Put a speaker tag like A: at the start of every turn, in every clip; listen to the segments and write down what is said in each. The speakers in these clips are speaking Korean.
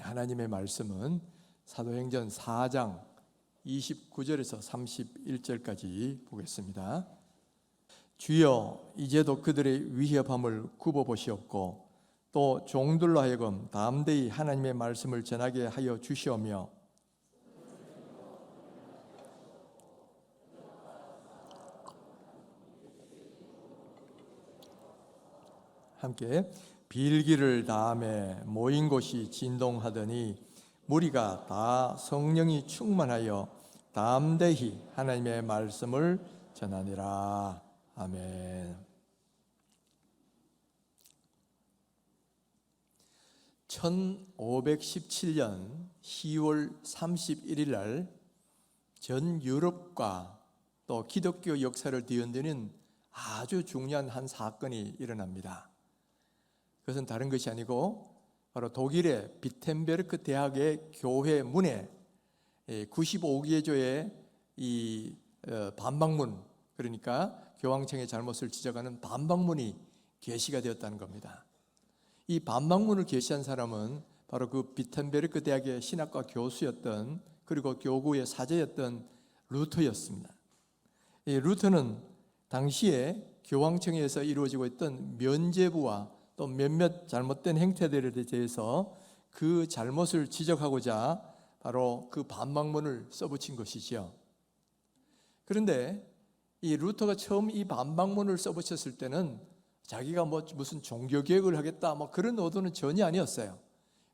A: 하나님의 말씀은 사도행전 4장 29절에서 31절까지 보겠습니다. 주여, 이제도 그들의 위협함을 굽어보시옵고 또 종들로 하여금 담대히 하나님의 말씀을 전하게 하여 주시오며 함께 빌기를 다함에 모인 곳이 진동하더니 무리가 다 성령이 충만하여 담대히 하나님의 말씀을 전하니라. 아멘. 1517년 10월 31일 날 전 유럽과 또 기독교 역사를 뒤흔드는 아주 중요한 한 사건이 일어납니다. 그것은 다른 것이 아니고 바로 독일의 비텐베르크 대학의 교회 문에 95개조의 이 반박문, 그러니까 교황청의 잘못을 지적하는 반박문이 게시가 되었다는 겁니다. 이 반박문을 게시한 사람은 바로 그 비텐베르크 대학의 신학과 교수였던, 그리고 교구의 사제였던 루터였습니다. 이 루터는 당시에 교황청에서 이루어지고 있던 면죄부와 또 몇몇 잘못된 행태들에 대해서 그 잘못을 지적하고자 바로 그 반박문을 써붙인 것이죠. 그런데 이 루터가 처음 이 반박문을 써붙였을 때는 자기가 무슨 종교개혁을 하겠다 그런 의도는 전혀 아니었어요.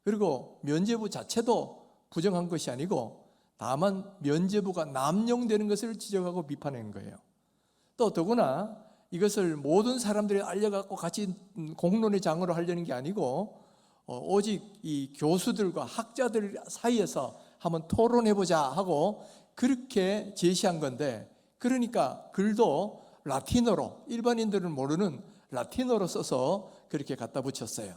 A: 그리고 면죄부 자체도 부정한 것이 아니고 다만 면죄부가 남용되는 것을 지적하고 비판한 거예요. 또 더구나 이것을 모든 사람들이 알려갖고 같이 공론의 장으로 하려는 게 아니고 오직 이 교수들과 학자들 사이에서 한번 토론해보자 하고 그렇게 제시한 건데, 그러니까 글도 라틴어로, 일반인들은 모르는 라틴어로 써서 그렇게 갖다 붙였어요.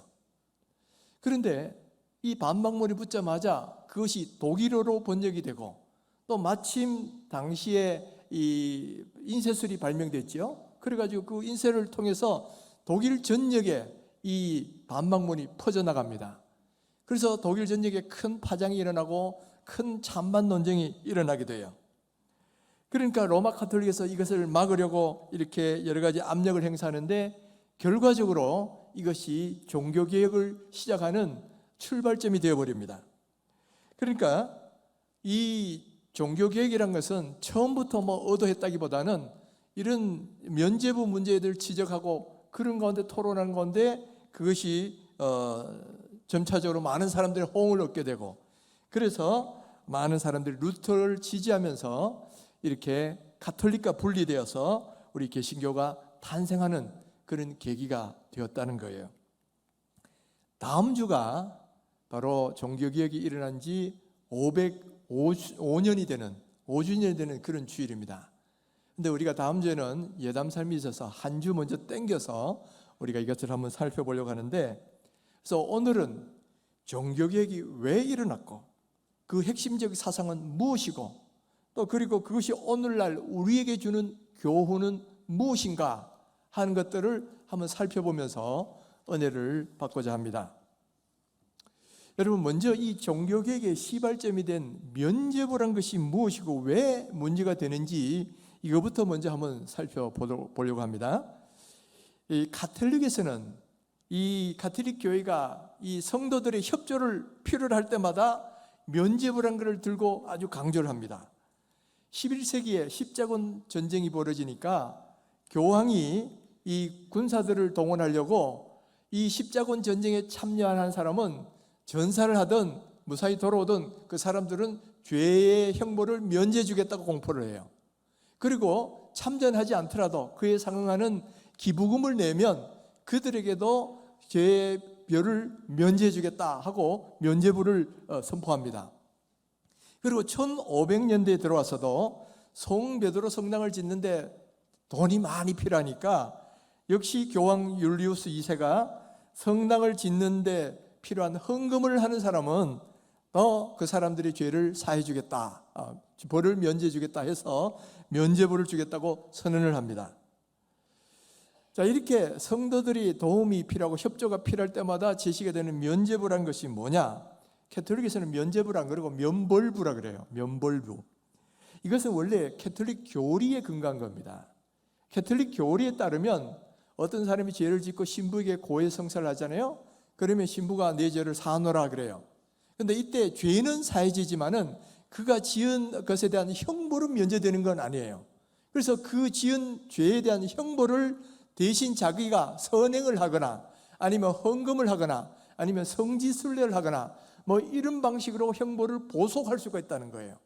A: 그런데 이 반박문이 붙자마자 그것이 독일어로 번역이 되고 또 마침 당시에 이 인쇄술이 발명됐죠. 그래가지고 그 인쇄를 통해서 독일 전역에 이 반박문이 퍼져나갑니다. 그래서 독일 전역에 큰 파장이 일어나고 큰 찬반 논쟁이 일어나게 돼요. 그러니까 로마 카톨릭에서 이것을 막으려고 이렇게 여러 가지 압력을 행사하는데 결과적으로 이것이 종교개혁을 시작하는 출발점이 되어버립니다. 그러니까 이 종교개혁이란 것은 처음부터 의도했다기보다는 이런 면죄부 문제들 지적하고 그런 가운데 토론하는 건데 그것이 점차적으로 많은 사람들의 호응을 얻게 되고, 그래서 많은 사람들이 루터를 지지하면서 이렇게 가톨릭과 분리되어서 우리 개신교가 탄생하는 그런 계기가 되었다는 거예요. 다음 주가 바로 종교개혁이 일어난 지 505년이 되는 5주년이 되는 그런 주일입니다. 근데 우리가 다음 주에는 예담 삶이 있어서 한 주 먼저 땡겨서 우리가 이것을 한번 살펴보려고 하는데, 그래서 오늘은 종교개혁이 왜 일어났고 그 핵심적 사상은 무엇이고 또 그리고 그것이 오늘날 우리에게 주는 교훈은 무엇인가 하는 것들을 한번 살펴보면서 은혜를 받고자 합니다. 여러분, 먼저 이 종교개혁의 시발점이 된 면죄부란 것이 무엇이고 왜 문제가 되는지 이거부터 먼저 한번 살펴보려고 합니다. 이 가톨릭에서는 이 가톨릭 교회가 이 성도들의 협조를 필요로 할 때마다 면죄부란 것을 들고 아주 강조를 합니다. 11세기에 십자군 전쟁이 벌어지니까 교황이 이 군사들을 동원하려고 이 십자군 전쟁에 참여한 사람은 전사를 하든 무사히 돌아오든 그 사람들은 죄의 형벌을 면제해 주겠다고 공포를 해요. 그리고 참전하지 않더라도 그에 상응하는 기부금을 내면 그들에게도 죄의 벌을 면제해 주겠다 하고 면죄부를 선포합니다. 그리고 1500년대에 들어와서도 성 베드로 성당을 짓는데 돈이 많이 필요하니까 역시 교황 율리우스 2세가 성당을 짓는데 필요한 헌금을 하는 사람은 그 사람들의 죄를 사해 주겠다, 벌을 면제해 주겠다 해서 면죄부를 주겠다고 선언을 합니다. 자, 이렇게 성도들이 도움이 필요하고 협조가 필요할 때마다 제시가 되는 면죄부라는 것이 뭐냐? 캐톨릭에서는 면죄부라 안 그러고 면벌부라 그래요. 면벌부. 이것은 원래 캐톨릭 교리에 근거한 겁니다. 캐톨릭 교리에 따르면 어떤 사람이 죄를 짓고 신부에게 고해 성사를 하잖아요. 그러면 신부가 내 죄를 사하노라 그래요. 근데 이때 죄는 사해지지만은 그가 지은 것에 대한 형벌은 면제되는 건 아니에요. 그래서 그 지은 죄에 대한 형벌을 대신 자기가 선행을 하거나 아니면 헌금을 하거나 아니면 성지순례를 하거나 뭐 이런 방식으로 형벌을 보속할 수가 있다는 거예요.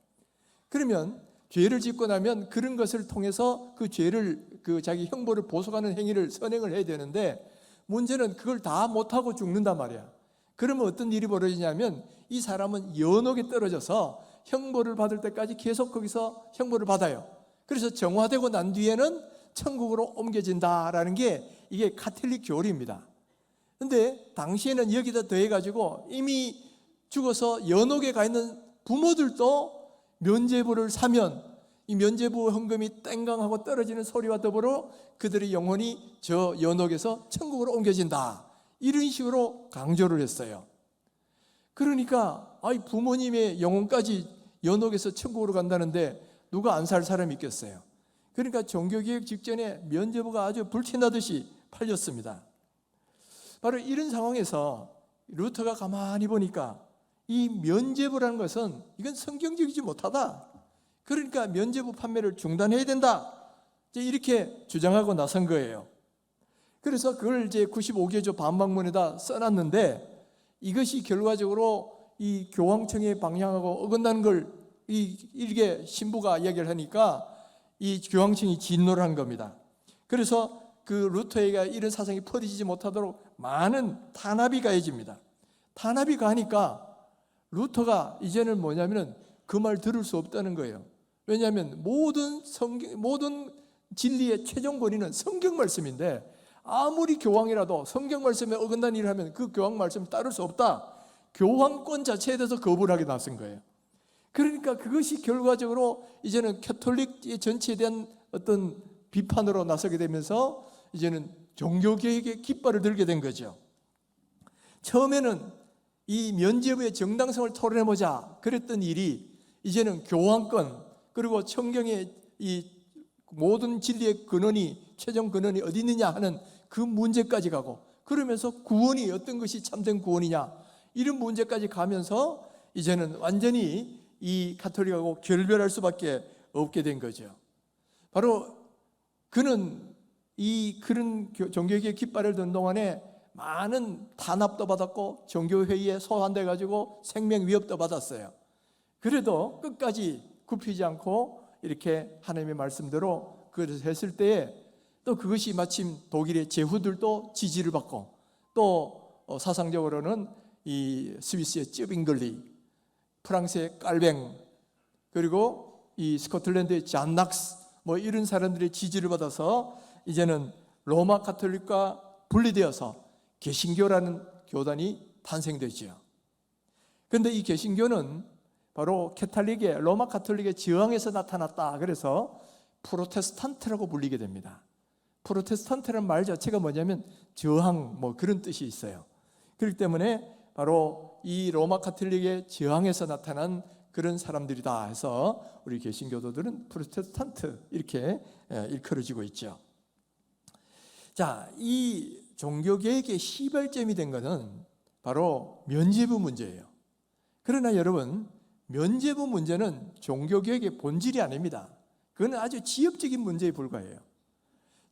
A: 그러면 죄를 짓고 나면 그런 것을 통해서 그 죄를 자기 형벌을 보속하는 행위를 선행을 해야 되는데 문제는 그걸 다 못하고 죽는단 말이야. 그러면 어떤 일이 벌어지냐면 이 사람은 연옥에 떨어져서 형벌을 받을 때까지 계속 거기서 형벌을 받아요. 그래서 정화되고 난 뒤에는 천국으로 옮겨진다라는 게 이게 가톨릭 교리입니다. 근데 당시에는 여기다 더해가지고 이미 죽어서 연옥에 가 있는 부모들도 면죄부를 사면 이 면죄부 헌금이 땡강하고 떨어지는 소리와 더불어 그들의 영혼이 저 연옥에서 천국으로 옮겨진다. 이런 식으로 강조를 했어요. 그러니까 부모님의 영혼까지 연옥에서 천국으로 간다는데 누가 안 살 사람이 있겠어요. 그러니까 종교개혁 직전에 면죄부가 아주 불티나듯이 팔렸습니다. 바로 이런 상황에서 루터가 가만히 보니까 이 면죄부라는 것은 이건 성경적이지 못하다. 그러니까 면죄부 판매를 중단해야 된다. 이렇게 주장하고 나선 거예요. 그래서 그걸 이제 95개조 반박문에다 써놨는데 이것이 결과적으로 이 교황청의 방향하고 어긋나는 걸 이렇게 신부가 이야기를 하니까 이 교황청이 진노를 한 겁니다. 그래서 그 루터에게 이런 사상이 퍼지지 못하도록 많은 탄압이 가해집니다. 탄압이 가니까 루터가 이제는 뭐냐면은 그 말 들을 수 없다는 거예요. 왜냐하면 모든 진리의 최종 권위는 성경 말씀인데 아무리 교황이라도 성경 말씀에 어긋난 일을 하면 그 교황 말씀 따를 수 없다. 교황권 자체에 대해서 거부를 하게 나선 거예요. 그러니까 그것이 결과적으로 이제는 캐톨릭 전체에 대한 어떤 비판으로 나서게 되면서 이제는 종교개혁의 깃발을 들게 된 거죠. 처음에는 이 면죄부의 정당성을 토론해보자 그랬던 일이 이제는 교황권 그리고 성경의 이 모든 진리의 근원이 최종 근원이 어디 있느냐 하는 그 문제까지 가고 그러면서 구원이 어떤 것이 참된 구원이냐 이런 문제까지 가면서 이제는 완전히 이 가톨릭하고 결별할 수밖에 없게 된 거죠. 바로 그는 그런 종교개혁의 깃발을 든 동안에 많은 탄압도 받았고 종교회의에 소환돼 가지고 생명 위협도 받았어요. 그래도 끝까지 굽히지 않고 이렇게 하나님의 말씀대로 그것을 했을 때에 또 그것이 마침 독일의 제후들도 지지를 받고 또 사상적으로는 이 스위스의 쯔빙글리, 프랑스의 깔뱅 그리고 이 스코틀랜드의 잔 낙스 뭐 이런 사람들의 지지를 받아서 이제는 로마 가톨릭과 분리되어서 개신교라는 교단이 탄생되지요. 그런데 이 개신교는 바로 캐톨릭의 로마 가톨릭의 저항에서 나타났다. 그래서 프로테스탄트라고 불리게 됩니다. 프로테스탄트라는 말 자체가 뭐냐면 저항 뭐 그런 뜻이 있어요. 그렇기 때문에 바로 이 로마 가톨릭의 저항에서 나타난 그런 사람들이다 해서 우리 개신교도들은 프로테스탄트 이렇게 일컬어지고 있죠. 자, 이 종교개혁의 시발점이 된 것은 바로 면죄부 문제예요. 그러나 여러분, 면죄부 문제는 종교개혁의 본질이 아닙니다. 그건 아주 지엽적인 문제에 불과해요.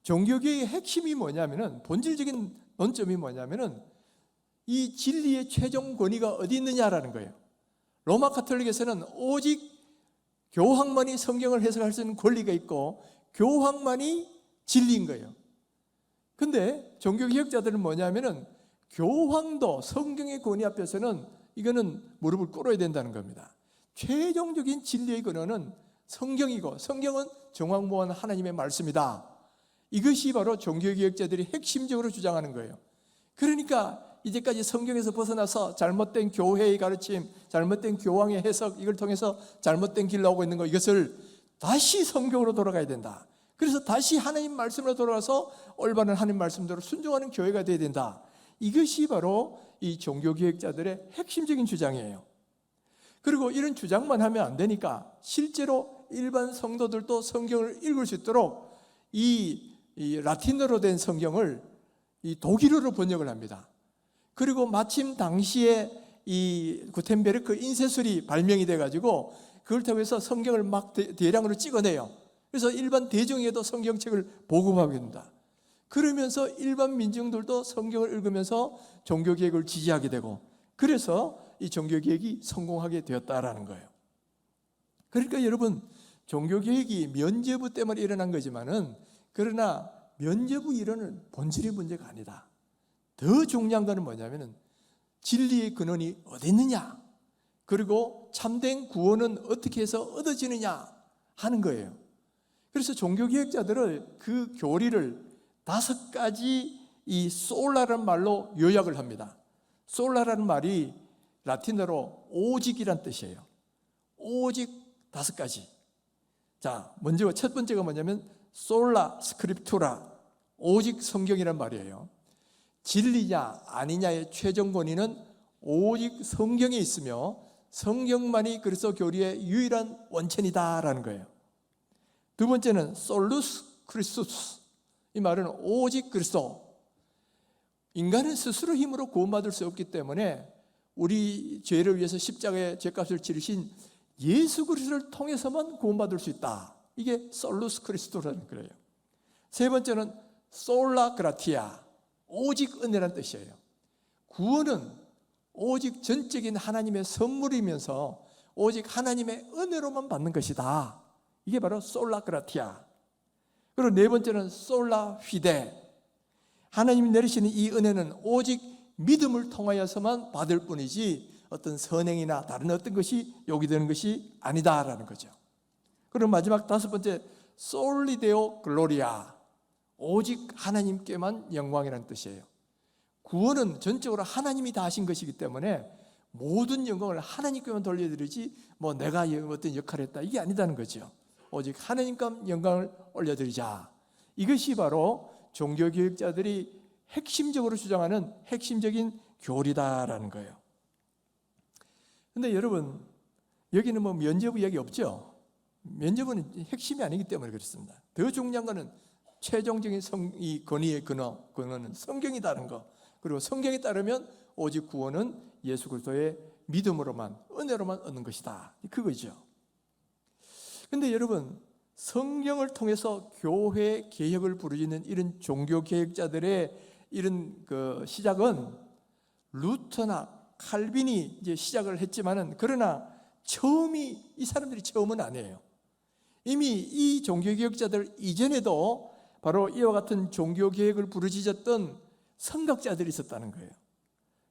A: 종교개혁의 핵심이 뭐냐면은 본질적인 논점이 뭐냐면은 이 진리의 최종 권위가 어디 있느냐라는 거예요. 로마 가톨릭에서는 오직 교황만이 성경을 해석할 수 있는 권리가 있고 교황만이 진리인 거예요. 근데 종교개혁자들은 뭐냐면은 교황도 성경의 권위 앞에서는 이거는 무릎을 꿇어야 된다는 겁니다. 최종적인 진리의 근원은 성경이고 성경은 정황무한 하나님의 말씀이다. 이것이 바로 종교개혁자들이 핵심적으로 주장하는 거예요. 그러니까 이제까지 성경에서 벗어나서 잘못된 교회의 가르침, 잘못된 교황의 해석 이걸 통해서 잘못된 길 나오고 있는 거 이것을 다시 성경으로 돌아가야 된다. 그래서 다시 하나님 말씀으로 돌아가서 올바른 하나님 말씀대로 순종하는 교회가 되어야 된다. 이것이 바로 이 종교개혁자들의 핵심적인 주장이에요. 그리고 이런 주장만 하면 안 되니까 실제로 일반 성도들도 성경을 읽을 수 있도록 이 라틴어로 된 성경을 이 독일어로 번역을 합니다. 그리고 마침 당시에 이 구텐베르크 인쇄술이 발명이 돼가지고 그걸 통해서 성경을 막 대량으로 찍어내요. 그래서 일반 대중에도 성경책을 보급하게 됩니다. 그러면서 일반 민중들도 성경을 읽으면서 종교개혁을 지지하게 되고, 그래서 이 종교개혁이 성공하게 되었다라는 거예요. 그러니까 여러분, 종교개혁이 면죄부 때문에 일어난 거지만은, 그러나 면죄부 이론은 본질의 문제가 아니다. 더 중요한 것은 뭐냐면은 진리의 근원이 어디 있느냐, 그리고 참된 구원은 어떻게 해서 얻어지느냐 하는 거예요. 그래서 종교개혁자들은 그 교리를 5가지 이 솔라라는 말로 요약을 합니다. 솔라라는 말이 라틴어로 오직이란 뜻이에요. 오직 5가지. 자, 먼저 첫 번째가 뭐냐면 솔라 스크립투라, 오직 성경이란 말이에요. 진리냐 아니냐의 최종 권위는 오직 성경에 있으며 성경만이 그리스도 교리의 유일한 원천이다라는 거예요. 두 번째는 솔루스 크리스투스, 이 말은 오직 그리스도. 인간은 스스로 힘으로 구원받을 수 없기 때문에 우리 죄를 위해서 십자가에 죄값을 치르신 예수 그리스도를 통해서만 구원받을 수 있다. 이게 솔루스 크리스토라는 거예요. 세 번째는 솔라 그라티아, 오직 은혜라는 뜻이에요. 구원은 오직 전적인 하나님의 선물이면서 오직 하나님의 은혜로만 받는 것이다. 이게 바로 솔라 그라티아. 그리고 네 번째는 솔라 휘데, 하나님이 내리시는 이 은혜는 오직 믿음을 통하여서만 받을 뿐이지 어떤 선행이나 다른 어떤 것이 요구되는 것이 아니다라는 거죠. 그리고 마지막 5번째 솔리데오 글로리아, 오직 하나님께만 영광이라는 뜻이에요. 구원은 전적으로 하나님이 다 하신 것이기 때문에 모든 영광을 하나님께만 돌려드리지 뭐 내가 어떤 역할을 했다, 이게 아니다는 거죠. 오직 하나님께 영광을 올려드리자. 이것이 바로 종교개혁자들이 핵심적으로 주장하는 핵심적인 교리다라는 거예요. 근데 여러분, 여기는 뭐 면죄부 이야기 없죠? 면죄부는 핵심이 아니기 때문에 그렇습니다. 더 중요한 것은 최종적인 이 권위의 근원은 성경이다는 거. 그리고 성경에 따르면 오직 구원은 예수 그리스도의 믿음으로만, 은혜로만 얻는 것이다, 그거죠. 근데 여러분, 성경을 통해서 교회 개혁을 부르짖는 이런 종교 개혁자들의 이런 그 시작은 루터나 칼빈이 이제 시작을 했지만은, 그러나 이 사람들이 처음은 아니에요. 이미 이 종교 개혁자들 이전에도 바로 이와 같은 종교 개혁을 부르짖었던 선각자들이 있었다는 거예요.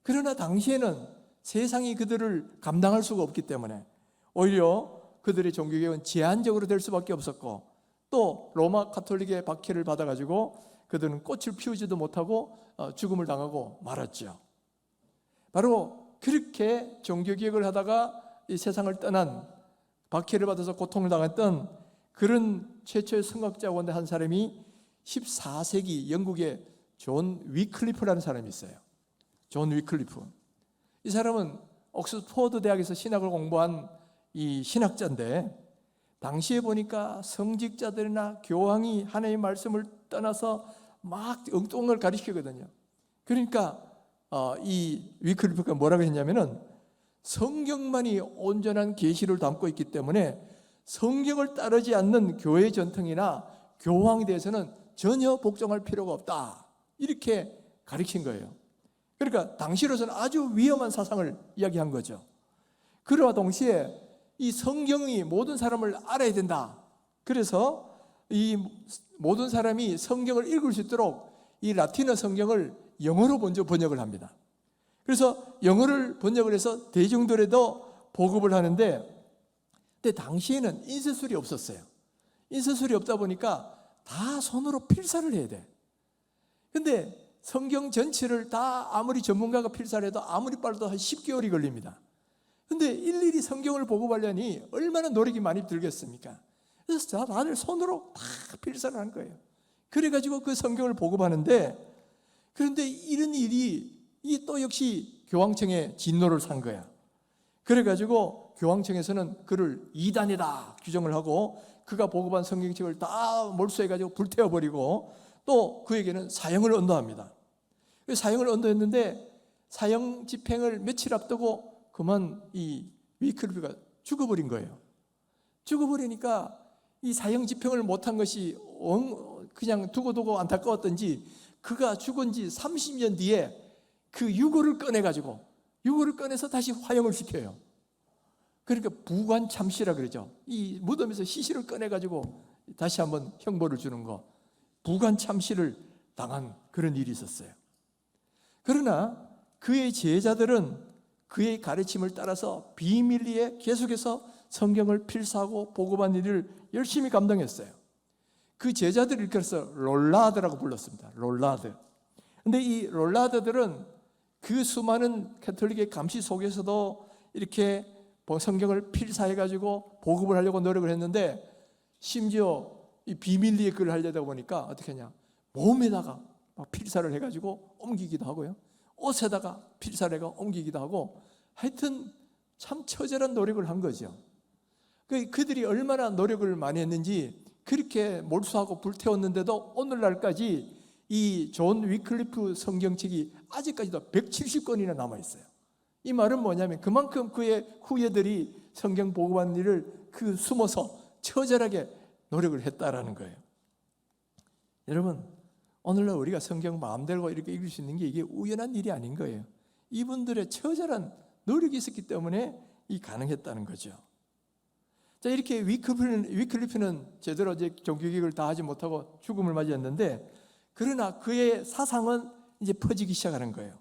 A: 그러나 당시에는 세상이 그들을 감당할 수가 없기 때문에 오히려 그들의 종교개혁은 제한적으로 될 수밖에 없었고, 또 로마 가톨릭의 박해를 받아가지고 그들은 꽃을 피우지도 못하고 죽음을 당하고 말았죠. 바로 그렇게 종교개혁을 하다가 이 세상을 떠난, 박해를 받아서 고통을 당했던 그런 최초의 선각자 가운데 한 사람이 14세기 영국의 존 위클리프라는 사람이 있어요. 존 위클리프. 이 사람은 옥스퍼드 대학에서 신학을 공부한 이 신학자인데, 당시에 보니까 성직자들이나 교황이 하나님의 말씀을 떠나서 막 엉뚱한 걸 가르치거든요. 그러니까 이 위클리프가 뭐라고 했냐면은, 성경만이 온전한 계시를 담고 있기 때문에 성경을 따르지 않는 교회 전통이나 교황에 대해서는 전혀 복종할 필요가 없다, 이렇게 가르친 거예요. 그러니까 당시로서는 아주 위험한 사상을 이야기한 거죠. 그러와 동시에 이 성경이 모든 사람을 알아야 된다. 그래서 이 모든 사람이 성경을 읽을 수 있도록 이 라틴어 성경을 영어로 먼저 번역을 합니다. 그래서 영어를 번역을 해서 대중들에도 보급을 하는데, 근데 당시에는 인쇄술이 없었어요. 인쇄술이 없다 보니까 다 손으로 필사를 해야 돼. 근데 성경 전체를 다 아무리 전문가가 필사를 해도 아무리 빨라도 한 10개월이 걸립니다. 근데 일일이 성경을 보급하려니 얼마나 노력이 많이 들겠습니까? 그래서 다들 손으로 다 필사를 한 거예요. 그래가지고 그 성경을 보급하는데, 그런데 이런 일이 이 또 역시 교황청에 진노를 산 거야. 그래가지고 교황청에서는 그를 이단이다 규정을 하고 그가 보급한 성경책을 다 몰수해가지고 불태워버리고 또 그에게는 사형을 언도합니다. 사형을 언도했는데 사형 집행을 며칠 앞두고 그만 이 위클리프가 죽어버린 거예요. 죽어버리니까 이 사형 집행을 못한 것이 그냥 두고두고 안타까웠던지 그가 죽은 지 30년 뒤에 그 유골을 꺼내서 다시 화형을 시켜요. 그러니까 부관참시라 그러죠. 이 무덤에서 시신을 꺼내가지고 다시 한번 형벌을 주는 거, 부관참시를 당한 그런 일이 있었어요. 그러나 그의 제자들은 그의 가르침을 따라서 비밀리에 계속해서 성경을 필사하고 보고한 일을 열심히 감당했어요. 그 제자들을 그래서 롤라드라고 불렀습니다. 롤라드. 근데 이 롤라드들은 그 수많은 가톨릭의 감시 속에서도 이렇게 성경을 필사해가지고 보급을 하려고 노력을 했는데 심지어 이 비밀리에 글을 하려다 보니까 어떻게 하냐, 몸에다가 막 필사를 해가지고 옮기기도 하고요, 옷에다가 필사를 해가 옮기기도 하고, 하여튼 참 처절한 노력을 한 거죠. 그들이 얼마나 노력을 많이 했는지 그렇게 몰수하고 불태웠는데도 오늘날까지 이 존 위클리프 성경책이 아직까지도 170권이나 남아있어요. 이 말은 뭐냐면 그만큼 그의 후예들이 성경 보고한 일을 숨어서 처절하게 노력을 했다라는 거예요. 여러분, 오늘날 우리가 성경 마음대로 이렇게 읽을 수 있는 게 이게 우연한 일이 아닌 거예요. 이분들의 처절한 노력이 있었기 때문에 이 가능했다는 거죠. 자, 이렇게 위클리프는 제대로 이제 종교개혁을 다 하지 못하고 죽음을 맞이했는데, 그러나 그의 사상은 이제 퍼지기 시작하는 거예요.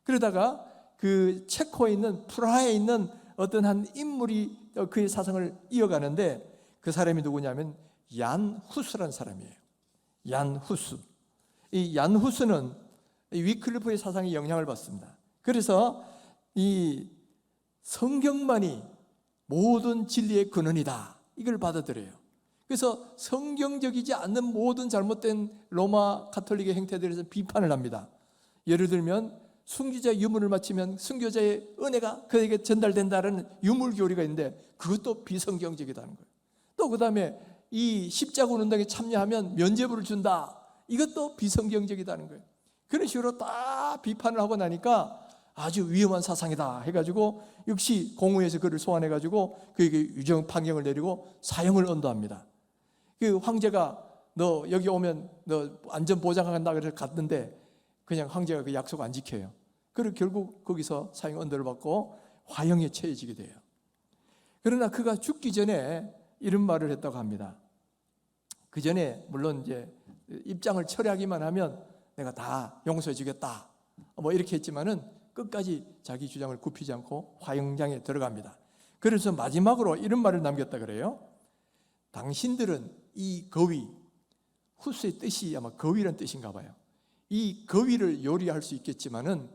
A: 그러다가 그 체코에 있는 프라하에 있는 어떤 한 인물이 그의 사상을 이어가는데 그 사람이 누구냐면 얀 후스라는 사람이에요. 얀 후스. 이 얀 후스는 위클리프의 사상에 영향을 받습니다. 그래서 이 성경만이 모든 진리의 근원이다, 이걸 받아들여요. 그래서 성경적이지 않는 모든 잘못된 로마 가톨릭의 행태들에 대해서 비판을 합니다. 예를 들면 순교자의 유물을 바치면 순교자의 은혜가 그에게 전달된다는 유물 교리가 있는데 그것도 비성경적이다는 거예요. 또 그 다음에 이 십자군 운동에 참여하면 면죄부를 준다, 이것도 비성경적이다는 거예요. 그런 식으로 다 비판을 하고 나니까 아주 위험한 사상이다 해가지고 역시 공의회에서 그를 소환해가지고 그에게 유죄 판결을 내리고 사형을 언도합니다. 그 황제가 너 여기 오면 너 안전 보장한다 그래서 갔는데 그냥 황제가 그 약속 안 지켜요. 그리고 결국 거기서 사형 언도를 받고 화형에 처해지게 돼요. 그러나 그가 죽기 전에 이런 말을 했다고 합니다. 그 전에 물론 이제 입장을 철회하기만 하면 내가 다 용서해 주겠다 뭐 이렇게 했지만은 끝까지 자기 주장을 굽히지 않고 화형장에 들어갑니다. 그래서 마지막으로 이런 말을 남겼다 그래요. 당신들은 이 거위, 후스의 뜻이 아마 거위란 뜻인가 봐요. 이 거위를 요리할 수 있겠지만은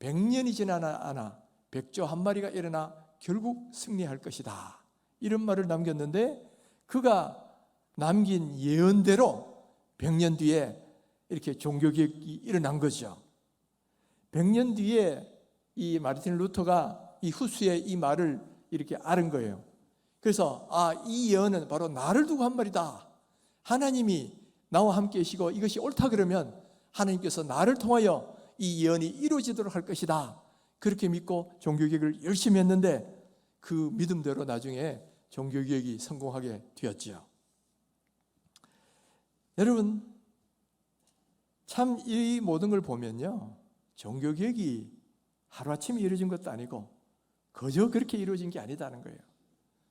A: 100년이 지나나 백조 한 마리가 일어나 결국 승리할 것이다, 이런 말을 남겼는데 그가 남긴 예언대로 100년 뒤에 이렇게 종교개혁이 일어난 거죠. 100년 뒤에 이 마르틴 루터가 이 후스의 이 말을 이렇게 알은 거예요. 그래서 이 예언은 바로 나를 두고 한 말이다. 하나님이 나와 함께 계시고 이것이 옳다 그러면 하나님께서 나를 통하여 이 예언이 이루어지도록 할 것이다, 그렇게 믿고 종교개혁을 열심히 했는데 그 믿음대로 나중에 종교개혁이 성공하게 되었지요. 여러분, 참 이 모든 걸 보면요, 종교개혁이 하루아침에 이루어진 것도 아니고 그저 그렇게 이루어진 게 아니다는 거예요.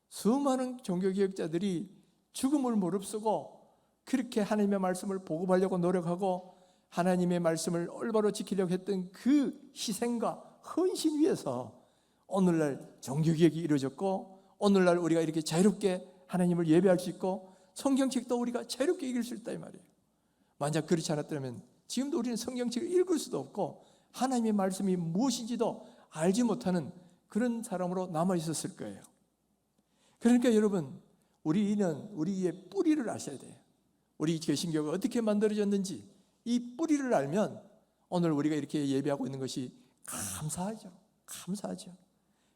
A: 수많은 종교개혁자들이 죽음을 무릅쓰고 그렇게 하나님의 말씀을 보급하려고 노력하고 하나님의 말씀을 올바로 지키려고 했던 그 희생과 헌신 위에서 오늘날 종교개혁이 이루어졌고 오늘날 우리가 이렇게 자유롭게 하나님을 예배할 수 있고 성경책도 우리가 자유롭게 읽을 수 있다 이 말이에요. 만약 그렇지 않았다면 지금도 우리는 성경책을 읽을 수도 없고 하나님의 말씀이 무엇인지도 알지 못하는 그런 사람으로 남아 있었을 거예요. 그러니까 여러분, 우리는 우리의 뿌리를 아셔야 돼요. 우리 개신교가 어떻게 만들어졌는지 이 뿌리를 알면 오늘 우리가 이렇게 예배하고 있는 것이 감사하죠. 감사하죠.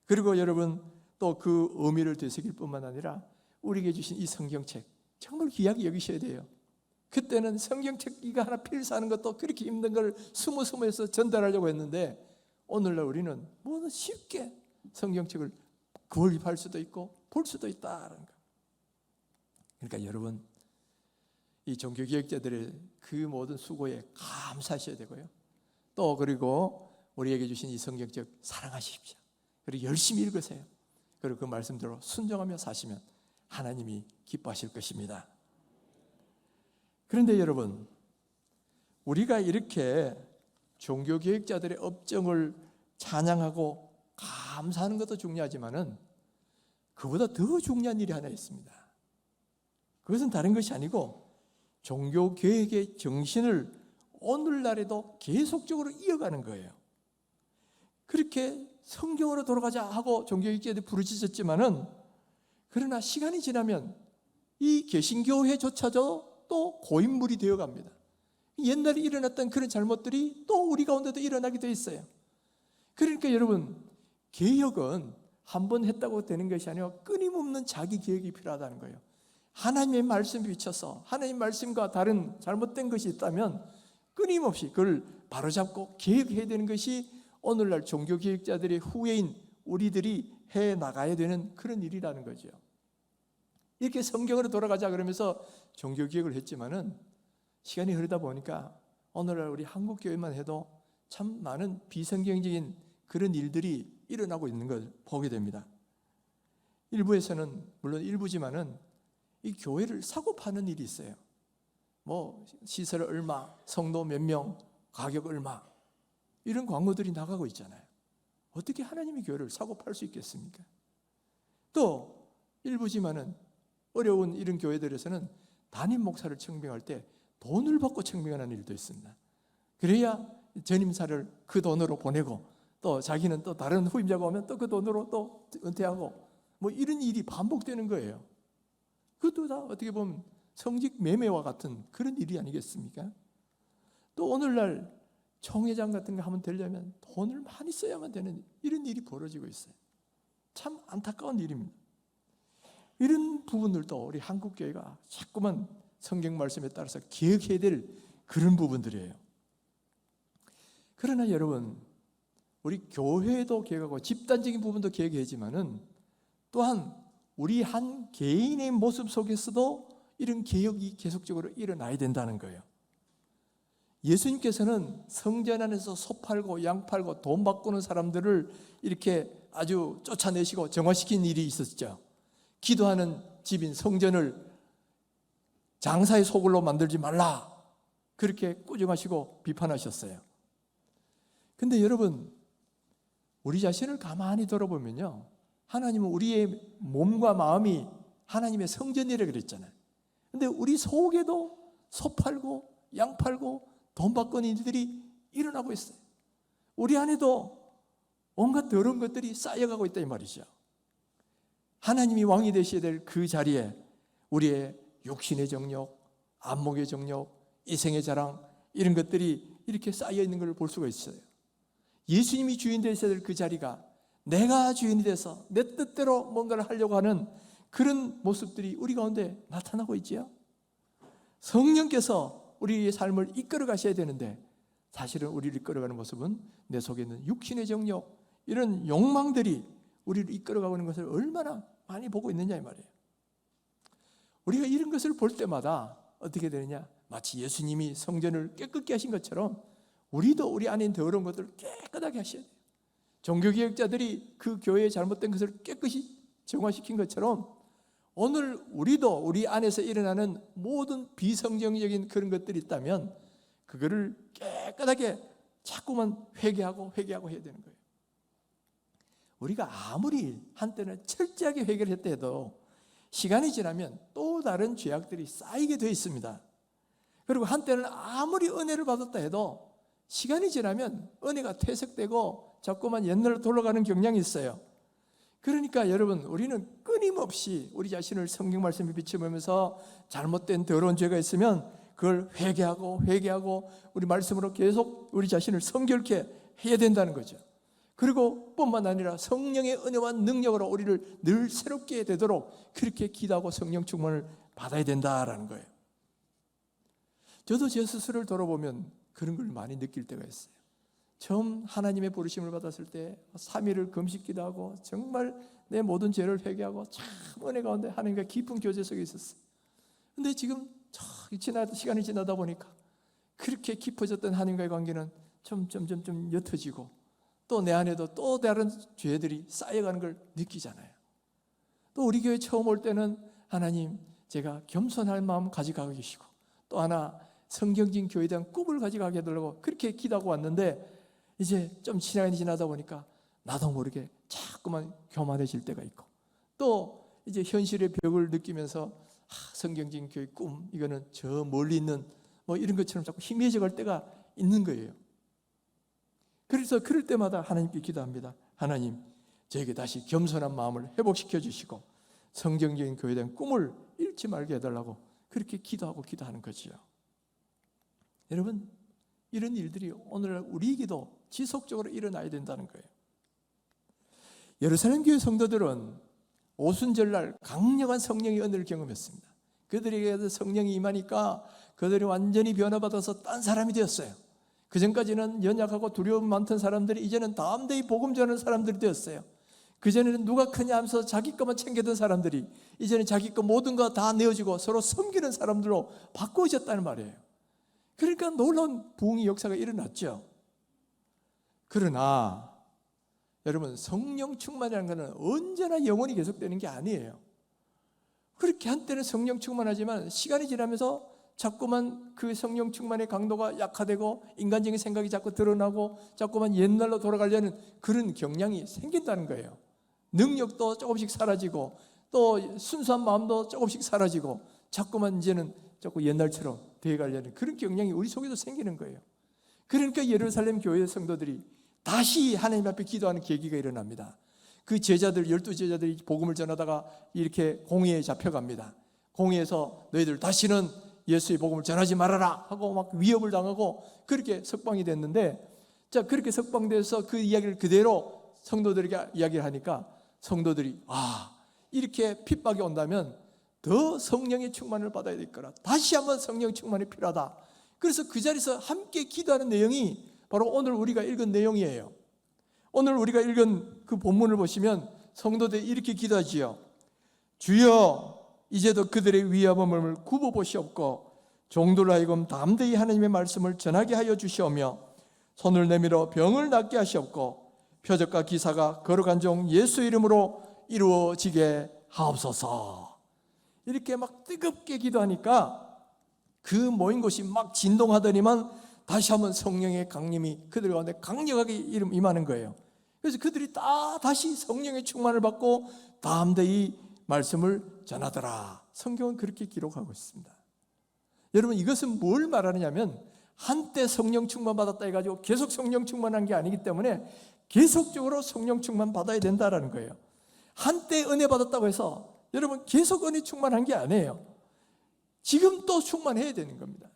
A: 그리고 여러분 또 그 의미를 되새길 뿐만 아니라 우리에게 주신 이 성경책 정말 귀하게 여기셔야 돼요. 그때는 성경책 이거 하나 필사하는 것도 그렇게 힘든 걸 스무스무해서 전달하려고 했는데 오늘날 우리는 뭐 쉽게 성경책을 구입할 수도 있고 볼 수도 있다는 거. 그러니까 여러분 이 종교개혁자들의 그 모든 수고에 감사하셔야 되고요. 또 그리고 우리에게 주신 이 성경책 사랑하십시오. 그리고 열심히 읽으세요. 그리고 그 말씀대로 순종하며 사시면 하나님이 기뻐하실 것입니다. 그런데 여러분, 우리가 이렇게 종교개혁자들의 업적을 찬양하고 감사하는 것도 중요하지만은 그보다 더 중요한 일이 하나 있습니다. 그것은 다른 것이 아니고 종교개혁의 정신을 오늘날에도 계속적으로 이어가는 거예요. 그렇게 성경으로 돌아가자 하고 종교개혁자들이 부르짖었지만은 그러나 시간이 지나면 이 개신교회조차도 또 고인물이 되어갑니다. 옛날에 일어났던 그런 잘못들이 또 우리 가운데도 일어나게 돼 있어요. 그러니까 여러분, 개혁은 한 번 했다고 되는 것이 아니라 끊임없는 자기 개혁이 필요하다는 거예요. 하나님의 말씀에 비춰서 하나님의 말씀과 다른 잘못된 것이 있다면 끊임없이 그걸 바로잡고 개혁해야 되는 것이 오늘날 종교개혁자들의 후예인 우리들이 해나가야 되는 그런 일이라는 거죠. 이렇게 성경으로 돌아가자 그러면서 종교개혁을 했지만은 시간이 흐르다 보니까 오늘날 우리 한국교회만 해도 참 많은 비성경적인 그런 일들이 일어나고 있는 걸 보게 됩니다. 일부에서는 물론 일부지만은 이 교회를 사고 파는 일이 있어요. 뭐 시설 얼마, 성도 몇 명, 가격 얼마 이런 광고들이 나가고 있잖아요. 어떻게 하나님의 교회를 사고 팔 수 있겠습니까? 또 일부지만은 어려운 이런 교회들에서는 담임 목사를 청빙할 때 돈을 받고 청빙하는 일도 있습니다. 그래야 전임사를 그 돈으로 보내고 또 자기는 또 다른 후임자가 오면 또 그 돈으로 또 은퇴하고 뭐 이런 일이 반복되는 거예요. 그것도 다 어떻게 보면 성직 매매와 같은 그런 일이 아니겠습니까? 또 오늘날 총회장 같은 거 하면 되려면 돈을 많이 써야만 되는 이런 일이 벌어지고 있어요. 참 안타까운 일입니다. 이런 부분들도 우리 한국교회가 자꾸만 성경 말씀에 따라서 개혁해야 될 그런 부분들이에요. 그러나 여러분, 우리 교회도 개혁하고 집단적인 부분도 개혁해야지만은 또한 우리 한 개인의 모습 속에서도 이런 개혁이 계속적으로 일어나야 된다는 거예요. 예수님께서는 성전 안에서 소 팔고 양 팔고 돈 바꾸는 사람들을 이렇게 아주 쫓아내시고 정화시킨 일이 있었죠. 기도하는 집인 성전을 장사의 소굴로 만들지 말라 그렇게 꾸중하시고 비판하셨어요. 근데 여러분, 우리 자신을 가만히 돌아보면요, 하나님은 우리의 몸과 마음이 하나님의 성전이라고 그랬잖아요. 근데 우리 속에도 소 팔고 양 팔고 돈 바꾸는 일들이 일어나고 있어요. 우리 안에도 온갖 더러운 것들이 쌓여가고 있다 이 말이죠. 하나님이 왕이 되셔야 될 그 자리에 우리의 육신의 정욕, 안목의 정욕, 이생의 자랑 이런 것들이 이렇게 쌓여 있는 걸 볼 수가 있어요. 예수님이 주인 되셔야 될 그 자리가 내가 주인이 돼서 내 뜻대로 뭔가를 하려고 하는 그런 모습들이 우리 가운데 나타나고 있지요. 성령께서 우리의 삶을 이끌어 가셔야 되는데 사실은 우리를 이끌어가는 모습은 내 속에 있는 육신의 정욕 이런 욕망들이 우리를 이끌어가고 있는 것을 얼마나 많이 보고 있느냐 이 말이에요. 우리가 이런 것을 볼 때마다 어떻게 되느냐, 마치 예수님이 성전을 깨끗게 하신 것처럼 우리도 우리 안에 있는 더러운 것들을 깨끗하게 하셔야 돼요. 종교개혁자들이 그 교회의 잘못된 것을 깨끗이 정화시킨 것처럼 오늘 우리도 우리 안에서 일어나는 모든 비성경적인 그런 것들이 있다면 그거를 깨끗하게 자꾸만 회개하고 해야 되는 거예요. 우리가 아무리 한때는 철저하게 회개를 했다 해도 시간이 지나면 또 다른 죄악들이 쌓이게 되어 있습니다. 그리고 한때는 아무리 은혜를 받았다 해도 시간이 지나면 은혜가 퇴색되고 자꾸만 옛날로 돌아가는 경향이 있어요. 그러니까 여러분, 우리는 끊임없이 우리 자신을 성경 말씀에 비춰보면서 잘못된 더러운 죄가 있으면 그걸 회개하고 우리 말씀으로 계속 우리 자신을 성결케 해야 된다는 거죠. 그리고 뿐만 아니라 성령의 은혜와 능력으로 우리를 늘 새롭게 되도록 그렇게 기도하고 성령 충만을 받아야 된다라는 거예요. 저도 제 스스로를 돌아보면 그런 걸 많이 느낄 때가 있어요. 처음 하나님의 부르심을 받았을 때 3일을 금식 기도하고 정말 내 모든 죄를 회개하고 참 은혜 가운데 하나님과 깊은 교제 속에 있었어요. 근데 지금 시간이 지나다 보니까 그렇게 깊어졌던 하나님과의 관계는 점점 옅어지고 또 내 안에도 또 다른 죄들이 쌓여가는 걸 느끼잖아요. 또 우리 교회 처음 올 때는 하나님 제가 겸손할 마음 가져가고 계시고 또 하나 성경진 교회에 대한 꿈을 가져가게 해달라고 그렇게 기도하고 왔는데 이제 좀 시간이 지나다 보니까 나도 모르게 자꾸만 교만해질 때가 있고 또 이제 현실의 벽을 느끼면서 성경진 교회 꿈 이거는 저 멀리 있는 뭐 이런 것처럼 자꾸 희미해져 갈 때가 있는 거예요. 그래서 그럴 때마다 하나님께 기도합니다. 하나님 저에게 다시 겸손한 마음을 회복시켜 주시고 성경적인 교회에 대한 꿈을 잃지 말게 해달라고 그렇게 기도하는 거지요. 여러분 이런 일들이 오늘날 우리에게도 지속적으로 일어나야 된다는 거예요. 예루살렘 교회 성도들은 오순절날 강력한 성령의 은혜를 경험했습니다. 그들에게 성령이 임하니까 그들이 완전히 변화받아서 딴 사람이 되었어요. 그전까지는 연약하고 두려움 많던 사람들이 이제는 담대히 복음 전하는 사람들이 되었어요. 그전에는 누가 크냐 하면서 자기 것만 챙기던 사람들이 이제는 자기 것 모든 거 다 내어주고 서로 섬기는 사람들로 바꿔졌다는 말이에요. 그러니까 놀라운 부흥의 역사가 일어났죠. 그러나 여러분 성령 충만이라는 것은 언제나 영원히 계속되는 게 아니에요. 그렇게 한때는 성령 충만하지만 시간이 지나면서 자꾸만 그 성령 충만의 강도가 약화되고 인간적인 생각이 자꾸 드러나고 자꾸만 옛날로 돌아가려는 그런 경향이 생긴다는 거예요. 능력도 조금씩 사라지고 또 순수한 마음도 조금씩 사라지고 자꾸만 이제는 자꾸 옛날처럼 되어가려는 그런 경향이 우리 속에도 생기는 거예요. 그러니까 예루살렘 교회 성도들이 다시 하나님 앞에 기도하는 계기가 일어납니다. 그 제자들 12제자들이 복음을 전하다가 이렇게 공회에 잡혀갑니다. 공회에서 너희들 다시는 예수의 복음을 전하지 말아라 하고 막 위협을 당하고 그렇게 석방이 됐는데, 자 그렇게 석방돼서 그 이야기를 그대로 성도들에게 이야기를 하니까 성도들이 이렇게 핍박이 온다면 더 성령의 충만을 받아야 될 거라, 다시 한번 성령 충만이 필요하다. 그래서 그 자리에서 함께 기도하는 내용이 바로 오늘 우리가 읽은 내용이에요. 오늘 우리가 읽은 그 본문을 보시면 성도들이 이렇게 기도하지요. 주여 이제도 그들의 위압함을 굽어보시옵고 종들로 하여금 담대히 하나님의 말씀을 전하게 하여 주시오며 손을 내밀어 병을 낫게 하시옵고 표적과 기사가 거룩한 종 예수 이름으로 이루어지게 하옵소서. 이렇게 막 뜨겁게 기도하니까 그 모인 곳이 막 진동하더니만 다시 한번 성령의 강림이 그들 가운데 강력하게 임하는 거예요. 그래서 그들이 다시 성령의 충만을 받고 담대히 말씀을 전하더라. 성경은 그렇게 기록하고 있습니다. 여러분 이것은 뭘 말하느냐면 한때 성령 충만 받았다 해가지고 계속 성령 충만한 게 아니기 때문에 계속적으로 성령 충만 받아야 된다는 거예요. 한때 은혜 받았다고 해서 여러분 계속 은혜 충만한 게 아니에요. 지금 또 충만해야 되는 겁니다.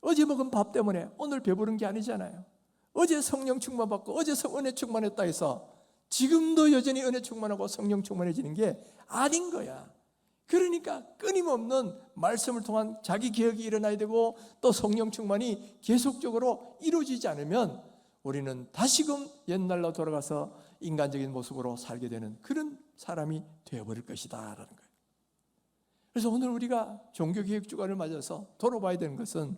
A: 어제 먹은 밥 때문에 오늘 배부른 게 아니잖아요. 어제 성령 충만 받고 어제 은혜 충만했다 해서 지금도 여전히 은혜 충만하고 성령 충만해지는 게 아닌 거야. 그러니까 끊임없는 말씀을 통한 자기 개혁이 일어나야 되고 또 성령 충만이 계속적으로 이루어지지 않으면 우리는 다시금 옛날로 돌아가서 인간적인 모습으로 살게 되는 그런 사람이 되어버릴 것이다 라는 거예요. 그래서 오늘 우리가 종교개혁주간을 맞아서 돌아봐야 되는 것은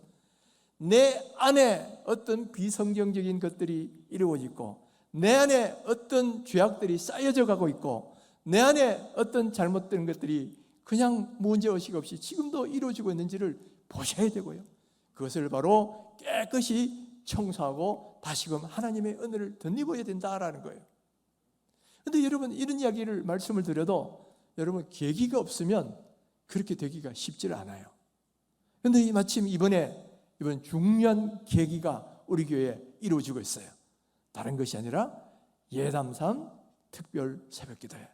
A: 내 안에 어떤 비성경적인 것들이 이루어지고 내 안에 어떤 죄악들이 쌓여져 가고 있고 내 안에 어떤 잘못된 것들이 그냥 문제의식 없이 지금도 이루어지고 있는지를 보셔야 되고요. 그것을 바로 깨끗이 청소하고 다시금 하나님의 은혜를 덧입어야 된다라는 거예요. 그런데 여러분 이런 이야기를 말씀을 드려도 여러분 계기가 없으면 그렇게 되기가 쉽지 않아요. 그런데 마침 이번 중요한 계기가 우리 교회에 이루어지고 있어요. 다른 것이 아니라 예담산 특별 새벽기도예요.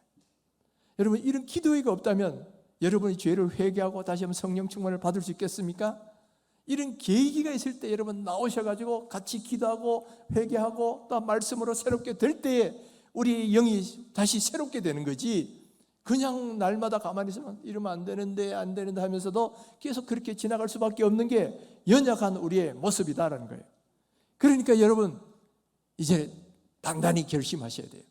A: 여러분 이런 기도회가 없다면 여러분이 죄를 회개하고 다시 한번 성령 충만을 받을 수 있겠습니까? 이런 계기가 있을 때 여러분 나오셔가지고 같이 기도하고 회개하고 또 말씀으로 새롭게 될 때에 우리 영이 다시 새롭게 되는 거지, 그냥 날마다 가만히 있으면 이러면 안 되는데 하면서도 계속 그렇게 지나갈 수밖에 없는 게 연약한 우리의 모습이다라는 거예요. 그러니까 여러분 이제 단단히 결심하셔야 돼요.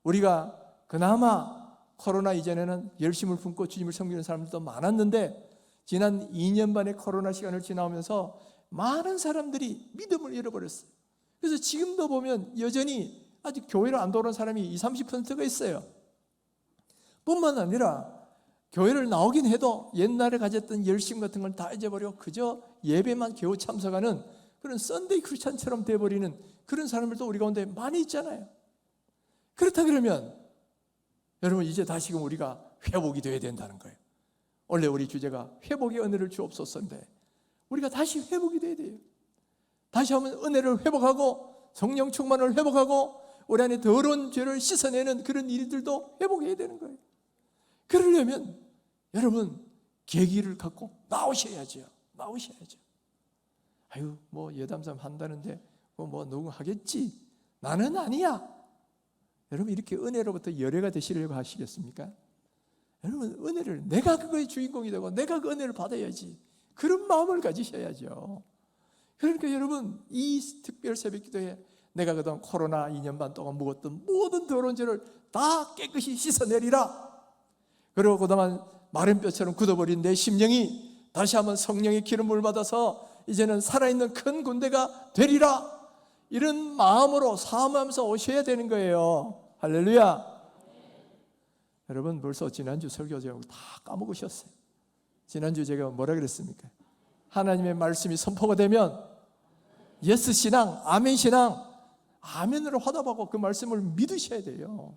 A: 우리가 그나마 코로나 이전에는 열심을 품고 주님을 섬기는 사람들도 많았는데 지난 2년 반의 코로나 시간을 지나오면서 많은 사람들이 믿음을 잃어버렸어요. 그래서 지금도 보면 여전히 아직 교회를 안 들어오는 사람이 20, 30%가 있어요. 뿐만 아니라 교회를 나오긴 해도 옛날에 가졌던 열심 같은 걸 다 잊어버리고 그저 예배만 겨우 참석하는 그런 썬데이 크리스찬처럼 돼버리는 그런 사람들도 우리 가운데 많이 있잖아요. 그렇다 그러면 여러분 이제 다시금 우리가 회복이 되어야 된다는 거예요. 원래 우리 주제가 회복의 은혜를 주옵소서인데 우리가 다시 회복이 돼야 돼요. 다시 한번 은혜를 회복하고 성령 충만을 회복하고 우리 안에 더러운 죄를 씻어내는 그런 일들도 회복해야 되는 거예요. 그러려면 여러분 계기를 갖고 나오셔야죠. 아유 뭐 예담삼 한다는데 뭐 누구 하겠지, 나는 아니야. 여러분 이렇게 은혜로부터 열애가 되시려고 하시겠습니까? 여러분 은혜를 내가 그거의 주인공이 되고 내가 그 은혜를 받아야지, 그런 마음을 가지셔야죠. 그러니까 여러분 이 특별 새벽 기도에 내가 그동안 코로나 2년 반 동안 묵었던 모든 더러운 죄를 다 깨끗이 씻어내리라. 그리고 그동안 마른 뼈처럼 굳어버린 내 심령이 다시 한번 성령의 기름을 받아서 이제는 살아있는 큰 군대가 되리라. 이런 마음으로 사모하면서 오셔야 되는 거예요. 할렐루야. 여러분 벌써 지난주 설교 제목 다 까먹으셨어요. 지난주 제가 뭐라 그랬습니까? 하나님의 말씀이 선포가 되면 예스 신앙, 아멘 신앙, 아멘으로 화답하고 그 말씀을 믿으셔야 돼요.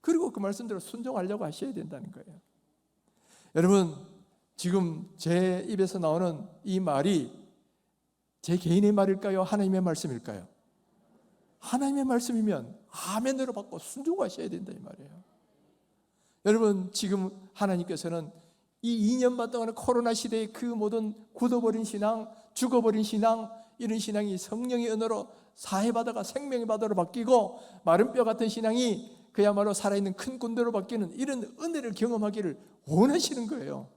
A: 그리고 그 말씀대로 순종하려고 하셔야 된다는 거예요. 여러분 지금 제 입에서 나오는 이 말이 제 개인의 말일까요? 하나님의 말씀일까요? 하나님의 말씀이면 아멘으로 받고 순종하셔야 된다 이 말이에요. 여러분 지금 하나님께서는 이 2년 반 동안의 코로나 시대의 그 모든 굳어버린 신앙, 죽어버린 신앙, 이런 신앙이 성령의 은혜로 사해바다가 생명의 바다로 바뀌고 마른 뼈 같은 신앙이 그야말로 살아있는 큰 군대로 바뀌는 이런 은혜를 경험하기를 원하시는 거예요.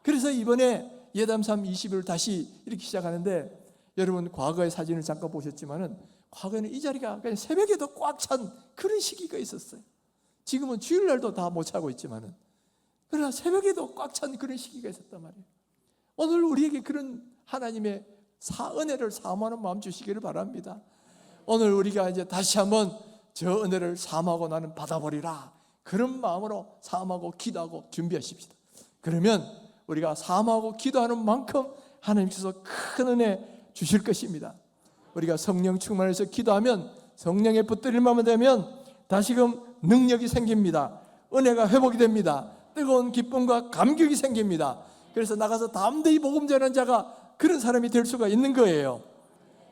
A: 그래서 이번에 예담3 20일 다시 이렇게 시작하는데 여러분 과거의 사진을 잠깐 보셨지만은 과거에는 이 자리가 그냥 새벽에도 꽉 찬 그런 시기가 있었어요. 지금은 주일날도 다 못 차고 있지만은 그러나 새벽에도 꽉 찬 그런 시기가 있었단 말이에요. 오늘 우리에게 그런 하나님의 은혜를 사모하는 마음 주시기를 바랍니다. 오늘 우리가 이제 다시 한번 저 은혜를 사모하고 나는 받아버리라, 그런 마음으로 사모하고 기도하고 준비하십시다. 그러면 우리가 사모하고 기도하는 만큼 하나님께서 큰 은혜 주실 것입니다. 우리가 성령 충만해서 기도하면 성령에 붙들림만 되면 다시금 능력이 생깁니다. 은혜가 회복이 됩니다. 뜨거운 기쁨과 감격이 생깁니다. 그래서 나가서 담대히 복음 전하는 자가 그런 사람이 될 수가 있는 거예요.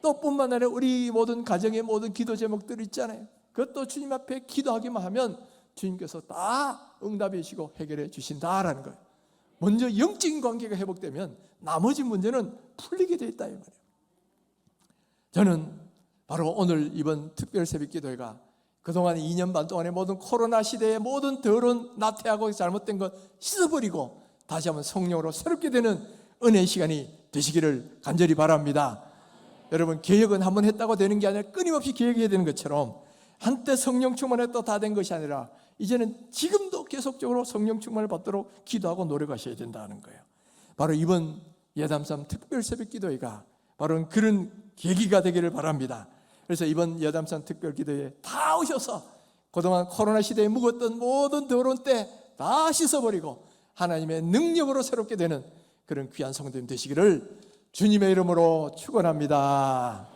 A: 또 뿐만 아니라 우리 모든 가정의 모든 기도 제목들 있잖아요. 그것도 주님 앞에 기도하기만 하면 주님께서 다 응답해 주시고 해결해 주신다라는 거예요. 먼저 영적인 관계가 회복되면 나머지 문제는 풀리게 돼 있다 이 말이에요. 저는 바로 오늘 이번 특별 새벽 기도회가 그동안 2년 반 동안의 모든 코로나 시대의 모든 더러운 나태하고 잘못된 것 씻어버리고 다시 한번 성령으로 새롭게 되는 은혜의 시간이 되시기를 간절히 바랍니다. 여러분 개혁은 한번 했다고 되는 게 아니라 끊임없이 개혁해야 되는 것처럼 한때 성령 충만했다 다 된 것이 아니라 이제는 지금도 계속적으로 성령 충만을 받도록 기도하고 노력하셔야 된다는 거예요. 바로 이번 예담3 특별 새벽 기도회가 바로 그런 계기가 되기를 바랍니다. 그래서 이번 예담3 특별 기도회에 다 오셔서 그동안 코로나 시대에 묵었던 모든 더러운 때 다 씻어버리고 하나님의 능력으로 새롭게 되는 그런 귀한 성도님 되시기를 주님의 이름으로 축원합니다.